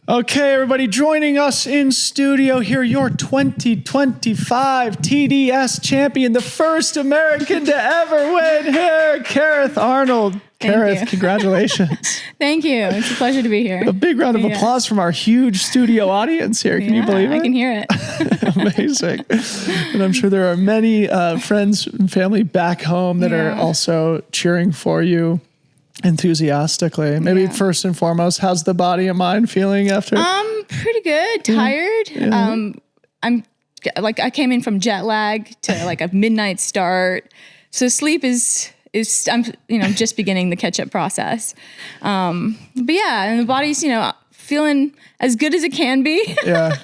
Okay, everybody joining us in studio here, your 2025 TDS champion, the first American to ever win here, Careth Arnold. Careth, congratulations. Thank you. It's a pleasure to be here. A big round of applause from our huge studio audience here. Can you believe it? I can hear it. Amazing. And I'm sure there are many friends and family back home that are also cheering for you enthusiastically. Maybe first and foremost, how's the body and mind feeling after? Pretty good. Tired. I'm like, I came in from jet lag to like a midnight start. So sleep is I'm, just beginning the catch up process. But yeah, and the body's, feeling as good as it can be. Yeah.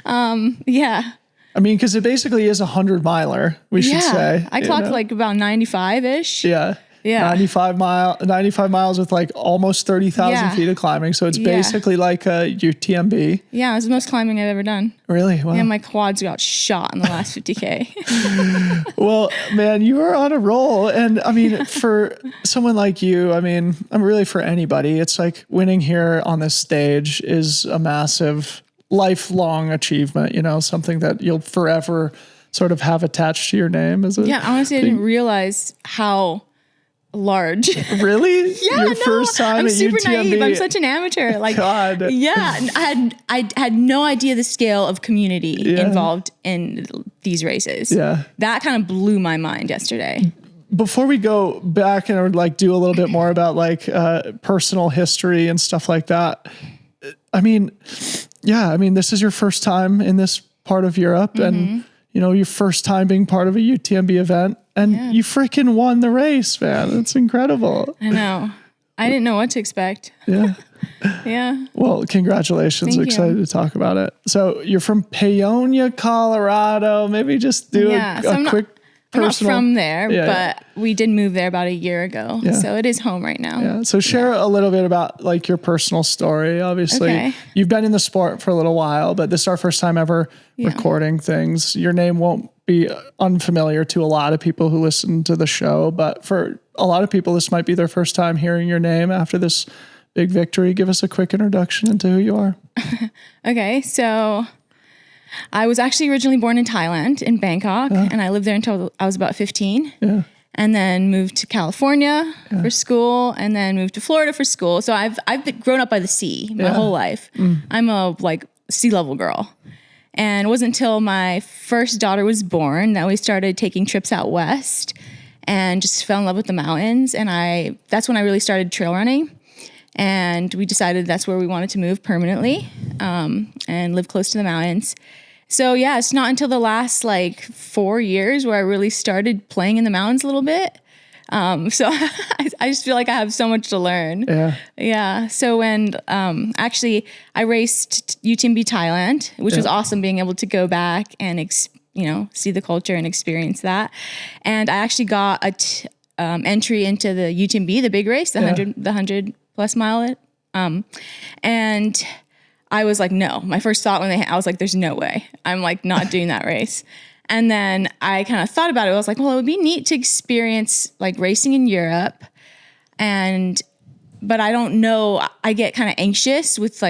I mean, because it basically is 100-miler, we should say. I clocked like about 95-ish. Yeah. 95 miles with like almost 30,000 feet of climbing. So it's basically like a UTMB. Yeah, it was the most climbing I've ever done. Really? Wow. Yeah, my quads got shot in the last 50K. Well, man, you are on a roll. And I mean, for someone like you, I mean, I'm really for anybody. It's like winning here on this stage is a massive lifelong achievement, something that you'll forever sort of have attached to your name. Honestly, I didn't realize how large. Really? Yeah, first time I'm at super UTMB. naive. I'm such an amateur. Like, God. Yeah, I had no idea the scale of community involved in these races. Yeah, that kind of blew my mind yesterday. Before we go back and like do a little bit more about like personal history and stuff like that, I mean, this is your first time in this part of Europe, and your first time being part of a UTMB event. And you freaking won the race, man. It's incredible. I know. I didn't know what to expect. Yeah. Yeah. Well, congratulations. Thank Excited to talk about it. So you're from Paonia, Colorado. Maybe just do a quick personal. I'm not from there, but we did move there about a year ago. Yeah. So it is home right now. Yeah. So share a little bit about like your personal story. Obviously, you've been in the sport for a little while, but this is our first time ever recording things. Your name won't be unfamiliar to a lot of people who listen to the show, but for a lot of people, this might be their first time hearing your name after this big victory. Give us a quick introduction into who you are. Okay. So I was actually originally born in Thailand, in Bangkok, and I lived there until I was about 15. Yeah. And then moved to California for school, and then moved to Florida for school. So I've grown up by the sea my whole life. I'm a sea level girl. And it wasn't until my first daughter was born that we started taking trips out west and just fell in love with the mountains. And that's when I really started trail running. And we decided that's where we wanted to move permanently and live close to the mountains. So yeah, it's not until the last 4 years where I really started playing in the mountains a little bit. So I just feel like I have so much to learn. Yeah. So when actually I raced UTMB Thailand, which was awesome being able to go back and see the culture and experience that. And I actually got a entry into the UTMB, the big race, the 100 plus mile. And I was like, no. My first thought I was like, there's no way. I'm not doing that race. And then I kind of thought about it. I was like, well, it would be neat to experience racing in Europe. But I don't know. I get kind of anxious with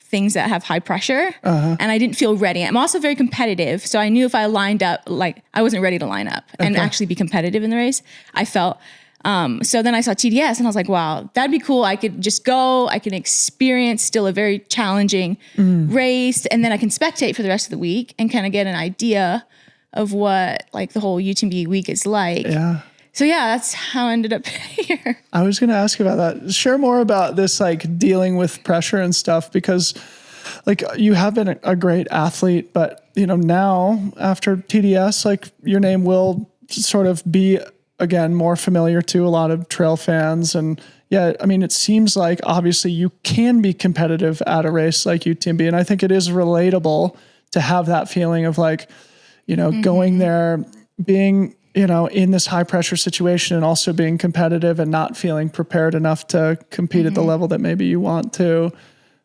things that have high pressure and I didn't feel ready. I'm also very competitive. So I knew if I lined up, I wasn't ready to line up and actually be competitive in the race. I felt, so then I saw TDS and I was like, wow, that'd be cool. I could just go, I can experience still a very challenging race. And then I can spectate for the rest of the week and kind of get an idea of what the whole UTMB week is like. Yeah. So yeah, that's how I ended up here. I was going to ask you about that. Share more about this, dealing with pressure and stuff, because you have been a great athlete, but now after TDS, your name will sort of be again, more familiar to a lot of trail fans. And yeah, I mean, it seems like obviously you can be competitive at a race like UTMB. And I think it is relatable to have that feeling of going there, being, in this high pressure situation and also being competitive and not feeling prepared enough to compete at the level that maybe you want to.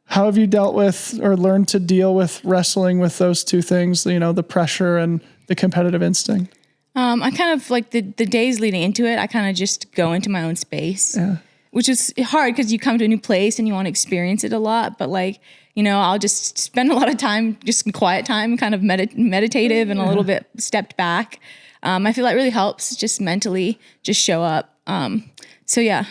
How have you dealt with or learned to deal with wrestling with those two things, the pressure and the competitive instinct? I kind of the days leading into it, I kind of just go into my own space. Yeah. which is hard because you come to a new place and you want to experience it a lot. But like, I'll just spend a lot of time, just quiet time, kind of meditative and a little bit stepped back. I feel that really helps just mentally just show up. So yeah.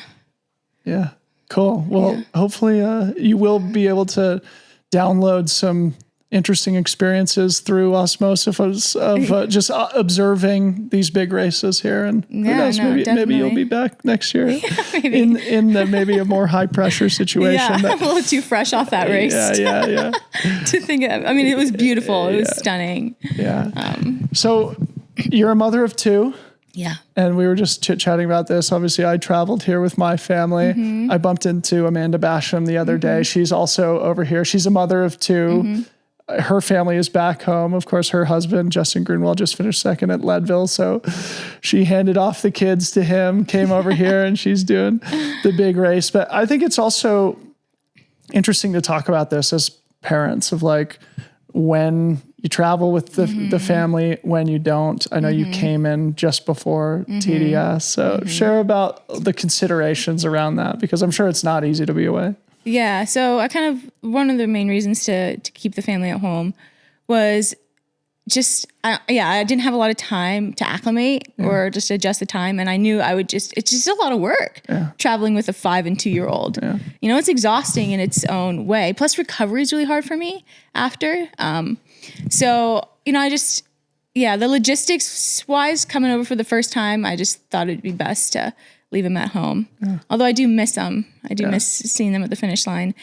Yeah. Cool. Well, hopefully you will be able to download some interesting experiences through osmosis of just observing these big races here. And who knows, maybe you'll be back next year in maybe a more high pressure situation. Yeah, I'm a little too fresh off that race. Yeah. To think of, I mean, it was beautiful. It was stunning. Yeah. So you're a mother of two. Yeah. And we were just chit-chatting about this. Obviously, I traveled here with my family. Mm-hmm. I bumped into Amanda Basham the other day. She's also over here. She's a mother of two. Mm-hmm. Her family is back home. Of course, her husband, Justin Grunwald, just finished second at Leadville. So she handed off the kids to him, came over here, and she's doing the big race. But I think it's also interesting to talk about this as parents of like when you travel with the family, when you don't. I know you came in just before TDS. So share about the considerations around that, because I'm sure it's not easy to be away. Yeah. So one of the main reasons to keep the family at home was just, I didn't have a lot of time to acclimate or just adjust the time. And I knew it's just a lot of work traveling with a 5 and 2-year-old. Yeah. It's exhausting in its own way. Plus recovery is really hard for me after. So, the logistics wise coming over for the first time, I just thought it'd be best to leave them at home. Yeah. Although I do miss them. I do miss seeing them at the finish line.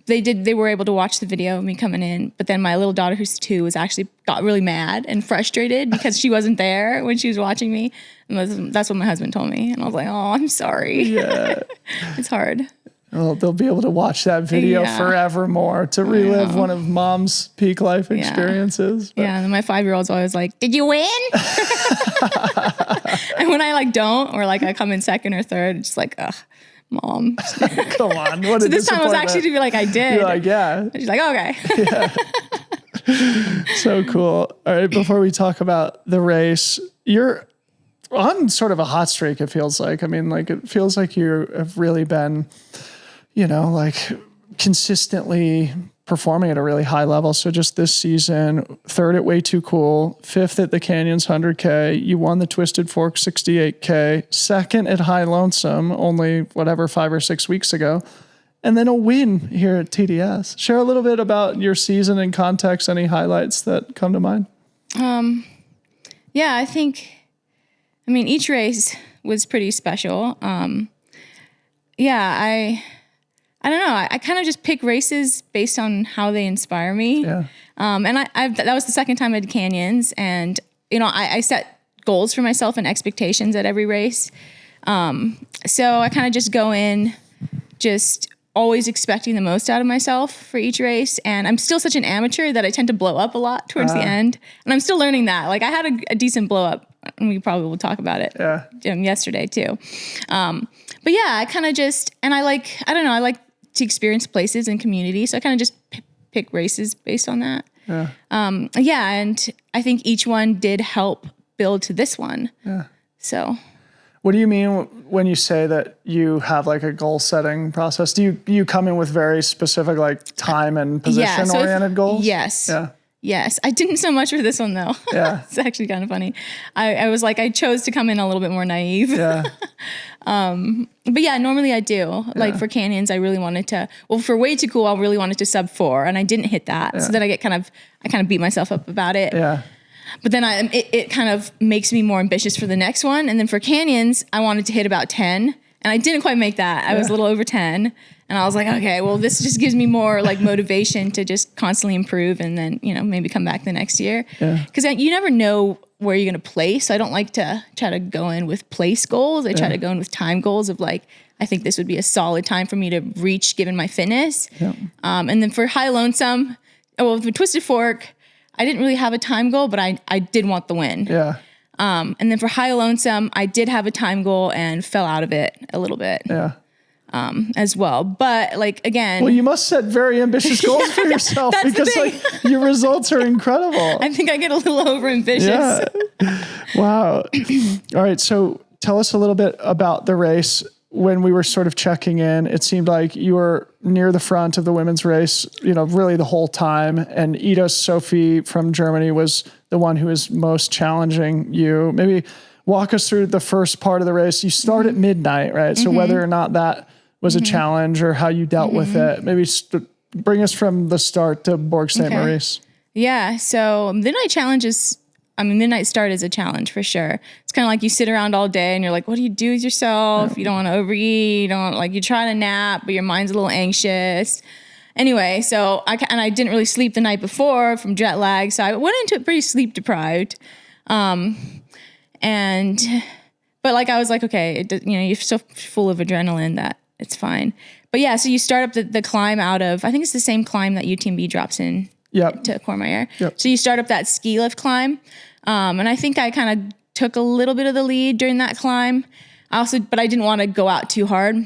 They were able to watch the video of me coming in, but then my little daughter, who's 2, got really mad and frustrated because she wasn't there when she was watching me. And that's what my husband told me. And I was like, oh, I'm sorry. Yeah. It's hard. Well, they'll be able to watch that video forevermore to relive one of mom's peak life experiences. But. Yeah, and then my 5-year-old's always like, did you win? And when I don't, or I come in second or third, it's like, ugh, Mom. Come on. What so this time was actually to be like, I did. You're like, yeah. And she's like, okay. Yeah. So cool. All right, before we talk about the race, you're on sort of a hot streak, it feels like. I mean, it feels like you have really been, consistently performing at a really high level. So just this season, 3rd at Way Too Cool, 5th at the Canyons 100K. You won the Twisted Fork 68K, 2nd at High Lonesome, only 5 or 6 weeks ago. And then a win here at TDS. Share a little bit about your season in context, any highlights that come to mind? I think, each race was pretty special. I don't know. I kind of just pick races based on how they inspire me. Yeah. And that was the second time I did Canyons, and I set goals for myself and expectations at every race. So I kind of just go in, just always expecting the most out of myself for each race. And I'm still such an amateur that I tend to blow up a lot towards the end, and I'm still learning that. I had a decent blow up, and we probably will talk about it. Yesterday too. But yeah, I kind of just, and I like to experience places and community. So I kind of just pick races based on that. Yeah. And I think each one did help build to this one. Yeah. So. What do you mean when you say that you have a goal setting process? Do you come in with very specific time and position oriented goals? Yes. Yeah. Yes. I didn't so much for this one though. Yeah. It's actually kind of funny. I chose to come in a little bit more naive. Yeah. But yeah, normally I do. For Canyons, I really wanted to, for Way Too Cool, I really wanted to sub 4, and I didn't hit that. Yeah. So then I kind of beat myself up about it. Yeah. But then it kind of makes me more ambitious for the next one. And then for Canyons, I wanted to hit about 10, and I didn't quite make that. I was a little over 10. And I was like, okay, well, this just gives me more motivation to just constantly improve, and then, maybe come back the next year. Because you never know where you're going to place. So I don't like to try to go in with place goals. I try to go in with time goals of I think this would be a solid time for me to reach given my fitness. Yeah. And then for High Lonesome, for Twisted Fork, I didn't really have a time goal, but I did want the win. Yeah. And then for High Lonesome, I did have a time goal and fell out of it a little bit. Yeah. As well. But again. Well, you must set very ambitious goals for yourself, because your results are incredible. I think I get a little over ambitious. Yeah. Wow. All right. So tell us a little bit about the race. when we were sort of checking in, it seemed like you were near the front of the women's race, really the whole time. And Ida Sophie from Germany was the one who was most challenging you. Maybe walk us through the first part of the race. You start at midnight, right? So whether or not that was a challenge or how you dealt with it, maybe bring us from the start to Bourg St. Maurice. Yeah. So midnight start is a challenge for sure. It's kind of like you sit around all day and you're like, what do you do with yourself? You don't want to overeat. You try to nap, but your mind's a little anxious. Anyway, so I didn't really sleep the night before from jet lag. So I went into it pretty sleep deprived. But I was like, okay, you're so full of adrenaline that it's fine. But yeah, so you start up the climb out of, I think it's the same climb that UTMB drops in to Courmayeur. Yep. So you start up that ski lift climb. And I think I kind of took a little bit of the lead during that climb. But I didn't want to go out too hard.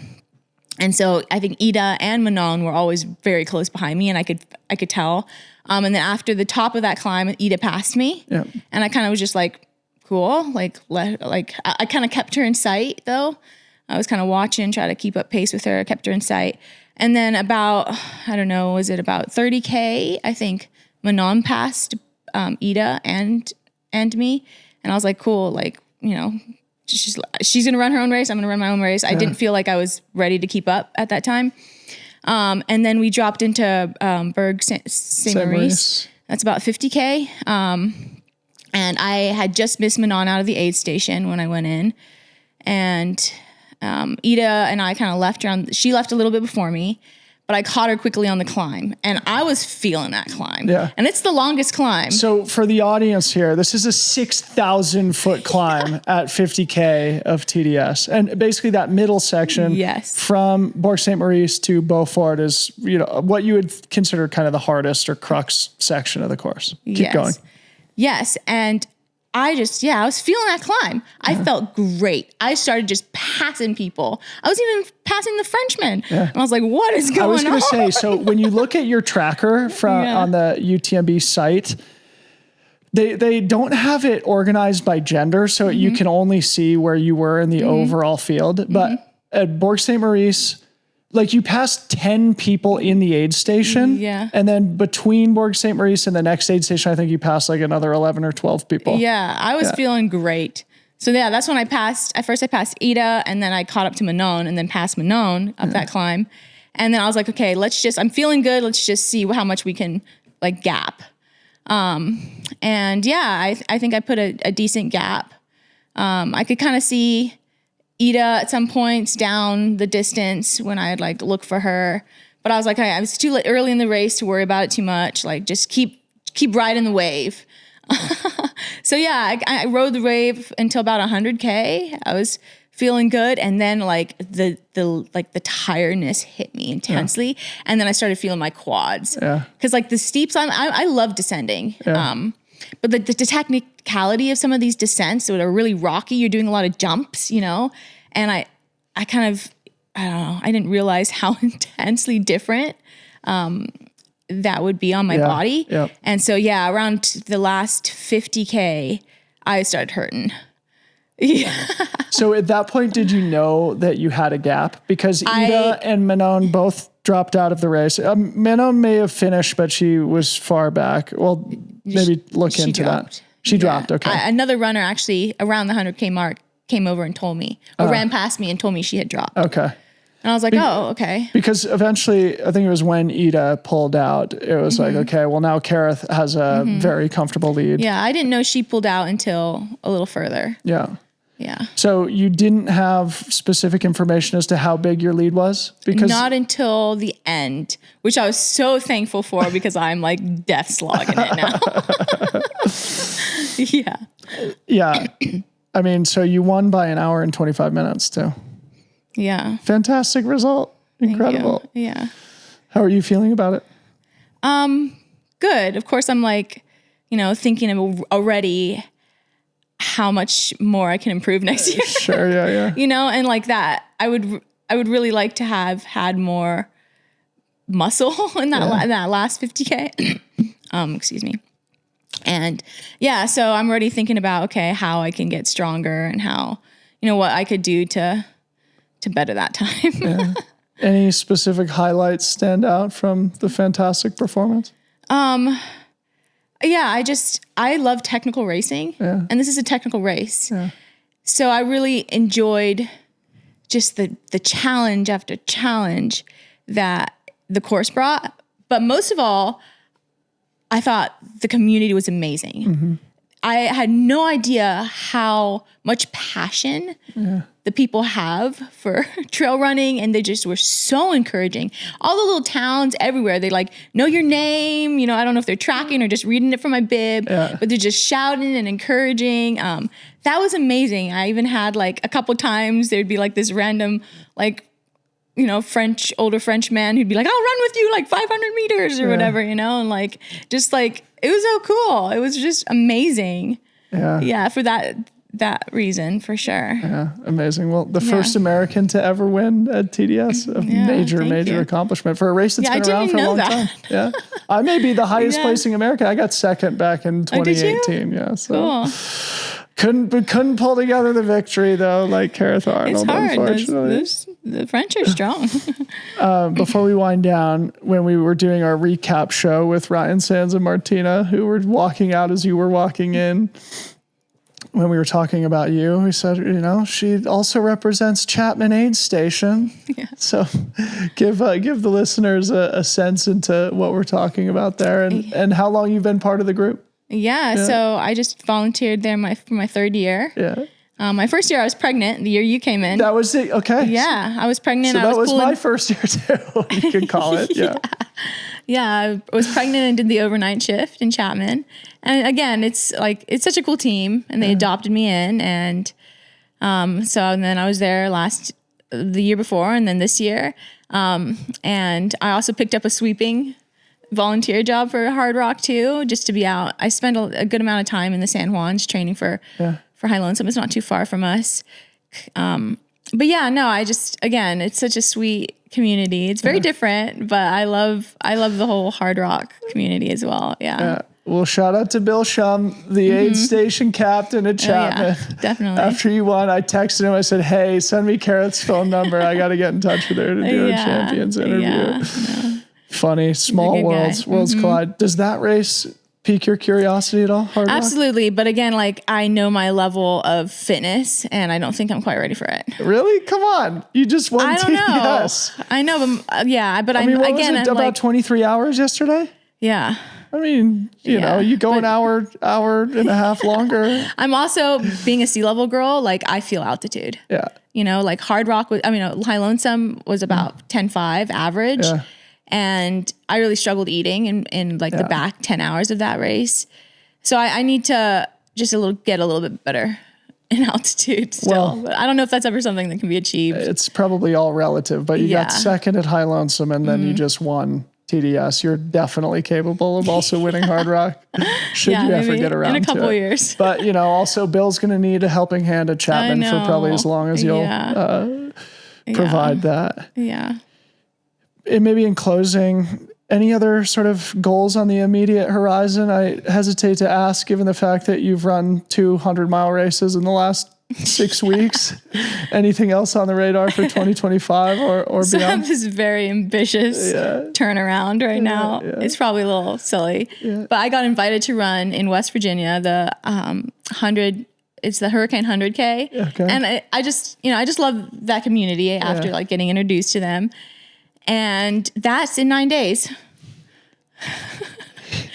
And so I think Ida and Manon were always very close behind me, and I could tell. And then after the top of that climb, Ida passed me. Yep. And I kind of was just like, cool. I kind of kept her in sight though. I was kind of watching, try to keep up pace with her. I kept her in sight. And then about 30K, I think Manon passed Ida and me. And I was like, cool, she's going to run her own race. I'm going to run my own race. I didn't feel like I was ready to keep up at that time. And then we dropped into Bourg St. Maurice. That's about 50K. And I had just missed Manon out of the aid station when I went in. And Ida and I kind of left she left a little bit before me, but I caught her quickly on the climb, and I was feeling that climb. Yeah. And it's the longest climb. So for the audience here, this is a 6,000 foot climb at 50K of TDS. And basically that middle section from Bourg St. Maurice to Beaufort is, what you would consider kind of the hardest or crux section of the course. Keep going. Yes. And I was feeling that climb. I felt great. I started just passing people. I was even passing the Frenchmen. Yeah. And I was like, what is going on? I was going to say, so when you look at your tracker on the UTMB site, they don't have it organized by gender, so you can only see where you were in the overall field. But at Bourg St. Maurice, you passed 10 people in the aid station. Yeah. And then between Bourg St. Maurice and the next aid station, I think you passed another 11 or 12 people. Yeah. I was feeling great. So yeah, that's when I passed. At first I passed Ida, and then I caught up to Manon, and then passed Manon up that climb. And then I was like, okay, I'm feeling good. Let's just see how much we can gap. And yeah, I think I put a decent gap. I could kind of see Ida at some points down the distance when I'd look for her. But I was like, I was too early in the race to worry about it too much. Just keep riding the wave. So yeah, I rode the wave until about 100K. I was feeling good. And then the tiredness hit me intensely. Yeah. And then I started feeling my quads. Yeah. Cause the steeps, I love descending. Yeah. But the technicality of some of these descents that are really rocky, you're doing a lot of jumps, and I kind of, I don't know, I didn't realize how intensely different that would be on my body. Yep. And so, around the last 50K, I started hurting. Yeah. So at that point, did you know that you had a gap? Because Ida and Manon both dropped out of the race. Manon may have finished, but she was far back. Well, maybe look into that. She dropped. Okay. Another runner actually around the 100K mark came over and told me, or ran past me and told me she had dropped. Okay. And I was like, oh, okay. Because eventually, I think it was when Ida pulled out, it was okay, well now Careth has a very comfortable lead. Yeah, I didn't know she pulled out until a little further. Yeah. Yeah. So you didn't have specific information as to how big your lead was? Because not until the end, which I was so thankful for because I'm death slogging it now. Yeah. Yeah. I mean, so you won by an hour and 25 minutes too. Yeah. Fantastic result. Incredible. Yeah. How are you feeling about it? Good. Of course, I'm thinking of already how much more I can improve next year. Sure. Yeah. Yeah. And that I would really like to have had more muscle in that last 50K. Excuse me. And yeah, so I'm already thinking about, okay, how I can get stronger and how, what I could do to to better that time. Yeah. Any specific highlights stand out from the fantastic performance? Yeah, I love technical racing, and this is a technical race. Yeah. So I really enjoyed just the challenge after challenge that the course brought. But most of all, I thought the community was amazing. Mm-hmm. I had no idea how much passion the people have for trail running, and they just were so encouraging. All the little towns everywhere, they like know your name. You know, I don't know if they're tracking or just reading it from my bib, but they're just shouting and encouraging. That was amazing. I even had like a couple times there'd be like this random like, you know, older French man who'd be like, I'll run with you like 500 meters or whatever, you know, and like, just like, it was so cool. It was just amazing. Yeah. For that reason, for sure. Yeah. Amazing. Well, the first American to ever win at TDS, a major accomplishment for a race that's been around for a long time. Yeah. I may be the highest placing American. I got second back in 2018. Yeah. So cool. Couldn't pull together the victory though, like Careth Arnold. It's hard. Unfortunately. The French are strong. Before we wind down, when we were doing our recap show with Ryan Sands and Martina, who were walking out as you were walking in, when we were talking about you, we said, you know, she also represents Chapman Aid Station. Yeah. So give the listeners a sense into what we're talking about there and how long you've been part of the group. Yeah, so I just volunteered there for my third year. Yeah. My first year I was pregnant, the year you came in. That was it, okay. Yeah, I was pregnant. So that was my first year too, you could call it, Yeah, I was pregnant and did the overnight shift in Chapman. And again, it's such a cool team, and they adopted me in. And and then I was there the year before, and then this year. And I also picked up a sweeping volunteer job for Hard Rock too, just to be out. I spent a good amount of time in the San Juans training for High Lonesome. It's not too far from us. But yeah, no, again, it's such a sweet community. It's very different, but I love the whole Hard Rock community as well. Yeah. Well, shout out to Bill Shum, the aid station captain at Chapman. Yeah, definitely. After you won, I texted him. I said, hey, send me Careth's phone number. I got to get in touch with her to do a champions interview. Yeah, Funny, small worlds collide. Does that race pique your curiosity at all? Hard Rock? Absolutely. But again, like I know my level of fitness and I don't think I'm quite ready for it. Really? Come on. You just won I don't TDS. know. I know, but I mean, what was it, about 23 hours yesterday? Yeah. I mean, you know, you go an hour and a half longer. I'm also being a sea level girl. Like I feel altitude. Yeah. You know, like Hard Rock High Lonesome was about 10.5 average. Yeah. And I really struggled eating in the back 10 hours of that race. So I need to just get a little bit better in altitude still. But I don't know if that's ever something that can be achieved. It's probably all relative, but you got second at High Lonesome and then you just won TDS. You're definitely capable of also winning Hard Rock should you ever get around to it. In a couple years. But, you know, also Bill's going to need a helping hand at Chapman for probably as long as you'll provide that. Yeah. And maybe in closing, any other sort of goals on the immediate horizon? I hesitate to ask, given the fact that you've run 200-mile races in the last 6 weeks. Anything else on the radar for 2025 or beyond? So I have this very ambitious turnaround right now. Yeah. It's probably a little silly, but I got invited to run in West Virginia, the 100. It's the Hurricane 100K, and I just love that community after like getting introduced to them. And that's in 9 days.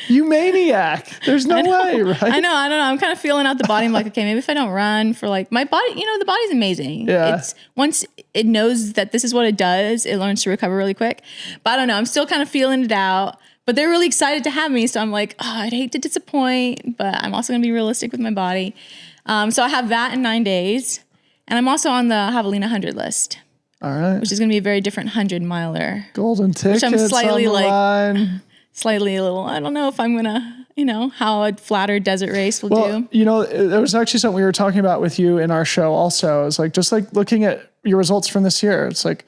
You maniac. There's no way, right? I know. I'm kind of feeling out the body. I'm like, okay, maybe if I don't run for like my body, the body's amazing. Yeah. It's once it knows that this is what it does, it learns to recover really quick. But I don't know. I'm still kind of feeling it out. But they're really excited to have me. So I'm like, I'd hate to disappoint, but I'm also going to be realistic with my body. So I have that in 9 days. And I'm also on the Javelina 100 list. All right. Which is going to be a very different 100-miler. Golden tickets which I'm slightly on the line. Slightly a little, I don't know if I'm going to, how a flatter desert race will do. There was actually something we were talking about with you in our show also. It's like, just like looking at your results from this year, it's like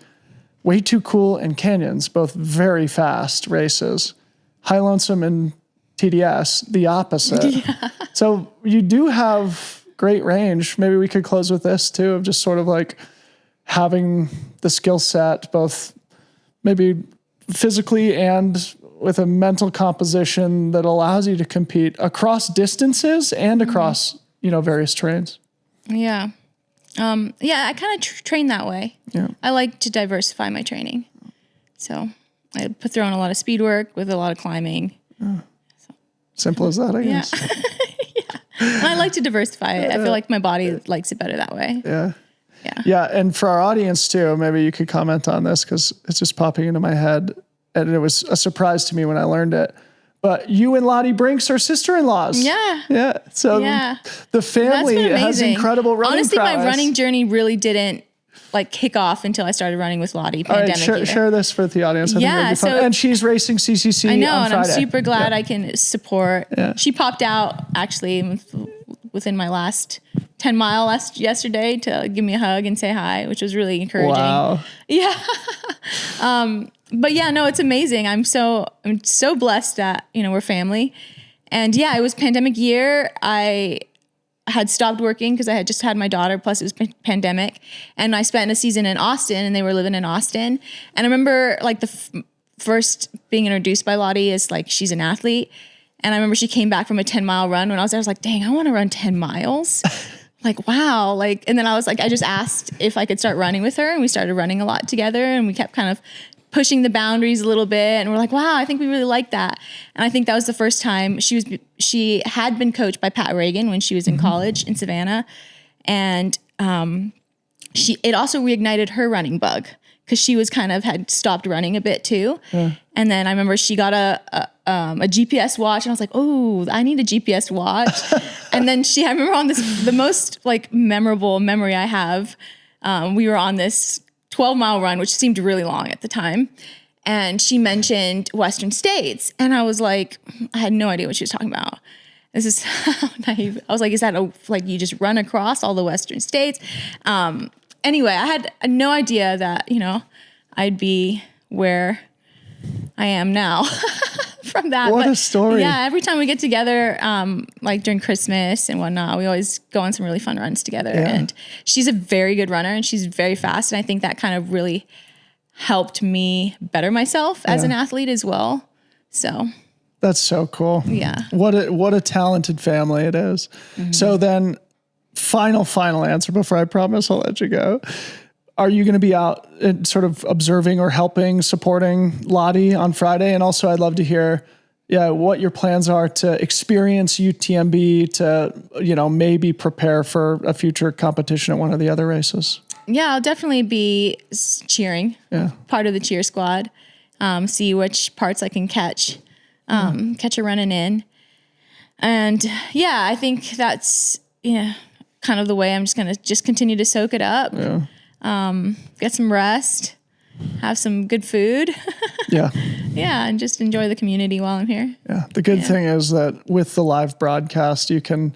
Way Too Cool and Canyons, both very fast races. High Lonesome and TDS, the opposite. Yeah. So you do have great range. Maybe we could close with this too, of just sort of like, having the skill set, both maybe physically and with a mental composition that allows you to compete across distances and across, various terrains. Yeah. I kind of train that way. Yeah. I like to diversify my training. So I throw in a lot of speed work with a lot of climbing. Simple as that, I guess. Yeah. And I like to diversify it. I feel like my body likes it better that way. Yeah. Yeah. Yeah. And for our audience too, maybe you could comment on this because it's just popping into my head. And it was a surprise to me when I learned it. But you and Lottie Brinks are sister-in-laws. Yeah. Yeah. So the family has incredible running Honestly, prowess. my running journey really didn't kick off until I started running with Lottie pandemic year. Share this with the audience. I think it'd be fun. And she's racing CCC I know, on and Friday. I'm super glad I can support. Yeah. She popped out actually within my last 10 mile yesterday to give me a hug and say hi, which was really encouraging. Wow. Yeah. But yeah, no, it's amazing. I'm so blessed that, we're family. And yeah, it was pandemic year. I had stopped working because I had just had my daughter, plus it was pandemic. And I spent a season in Austin and they were living in Austin. And I remember the first being introduced by Lottie is she's an athlete. And I remember she came back from a 10-mile run when I was there. I was like, dang, I want to run 10 miles. Wow. And then I was I just asked if I could start running with her and we started running a lot together and we kept kind of pushing the boundaries a little bit. And we're like, wow, I think we really like that. And I think that was the first time she had been coached by Pat Reagan when she was in college in Savannah. And it also reignited her running bug because she was had stopped running a bit too. Yeah. And then I remember she got a GPS watch and I was like, oh, I need a GPS watch. And then I remember on the most memorable memory I have, we were on this 12-mile run, which seemed really long at the time. And she mentioned Western States. And I was like, I had no idea what she was talking about. This is how naive. I was like, is that you just run across all the Western States? Anyway, I had no idea that, I'd be where I am now from that. What a story. Yeah, every time we get together, during Christmas and whatnot, we always go on some really fun runs together. Yeah. And she's a very good runner and she's very fast. And I think that kind of really helped me better myself as an athlete as well. So that's so cool. Yeah. What a talented family it is. Mm-hmm. So then final answer before I promise I'll let you go. Are you going to be out and sort of observing or helping, supporting Lottie on Friday? And also I'd love to hear, what your plans are to experience UTMB, to, maybe prepare for a future competition at one of the other races. Yeah, I'll definitely be cheering, part of the cheer squad, see which parts I can catch her running in. And I think that's, kind of the way I'm just going to continue to soak it up. Yeah. Get some rest, have some good food. And just enjoy the community while I'm here. Yeah. The good thing is that with the live broadcast, you can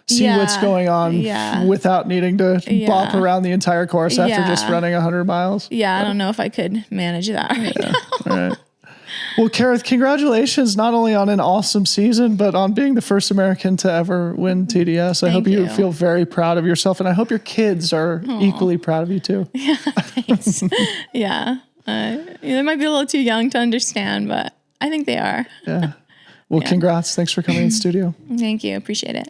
see what's going on without needing to bop around the entire course after just running 100 miles. Yeah. I don't know if I could manage that right now. All right. Well, Careth, congratulations not only on an awesome season, but on being the first American to ever win TDS. I hope you feel very proud of yourself, and I hope your kids are equally proud of you too. Yeah, thanks. They might be a little too young to understand, but I think they are. Yeah. Well, congrats. Thanks for coming in the studio. Thank you. Appreciate it.